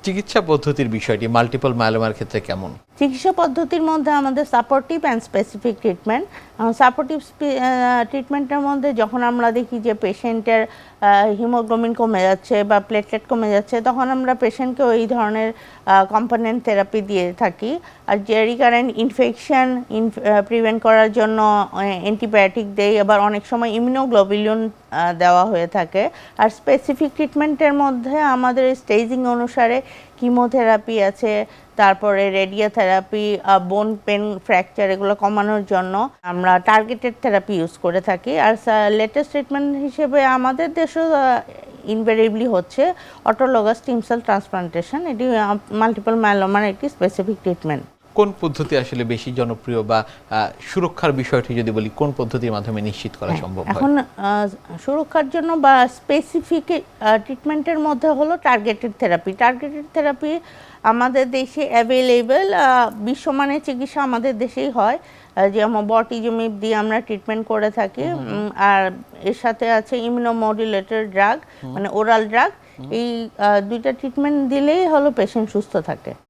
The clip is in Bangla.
চিকিৎসা পদ্ধতির বিষয়টি মাল্টিপল মায়োলোমার ক্ষেত্রে কেমন? চিকিৎসা পদ্ধতির মধ্যে আমাদের supportive and specific treatment. Supportive ট্রিটমেন্টের মধ্যে যখন আমরা দেখি যে পেশেন্টের হিমোগ্লোবিন কমে যাচ্ছে বা প্লেটলেট কমে যাচ্ছে, তখন আমরা পেশেন্টকে ওই ধরনের কম্পোনেন্ট থেরাপি দিয়ে থাকি। আর যে রিকারেন্ট ইনফেকশন প্রিভেন্ট করার জন্য অ্যান্টিবায়োটিক দেই, আবার অনেক সময় ইমিউনোগ্লোবুলিন দেওয়া হয়ে থাকে। আর স্পেসিফিক ট্রিটমেন্টের মধ্যে আমাদের স্টেজিং অনুসারে কিমোথেরাপি আছে, তারপরে রেডিওথেরাপি, বোন পেন ফ্র্যাকচার এগুলো কমানোর জন্য আমরা টার্গেটেড থেরাপি ইউজ করে থাকি। আর লেটেস্ট ট্রিটমেন্ট হিসেবে আমাদের দেশেও ইনভেরিয়েবলি হচ্ছে অটোলগাস স্টিম সেল ট্রান্সপ্লান্টেশন। এটি মাল্টিপল মায়োলোমার একটি স্পেসিফিক ট্রিটমেন্ট। কোন পদ্ধতি আসলে বেশি জনপ্রিয় বা সুরক্ষার বিষয়টি যদি বলি, কোন পদ্ধতির মাধ্যমে নিশ্চিত করা সম্ভব হয়? এখন সুরক্ষার জন্য বা স্পেসিফিক ট্রিটমেন্টের মধ্যে হলো টার্গেটেড থেরাপি। টার্গেটেড থেরাপি আমাদের দেশে অ্যাভেলেবেল, বিশ্বমানের চিকিৎসা আমাদের দেশেই হয়, যেমন বটিজুমিব দিয়ে আমরা ট্রিটমেন্ট করে থাকি। আর এর সাথে আছে ইমিউনোমডুলেটর ড্রাগ, মানে ওরাল ড্রাগ। এই দুইটা ট্রিটমেন্ট দিলেই হলো পেশেন্ট সুস্থ থাকে।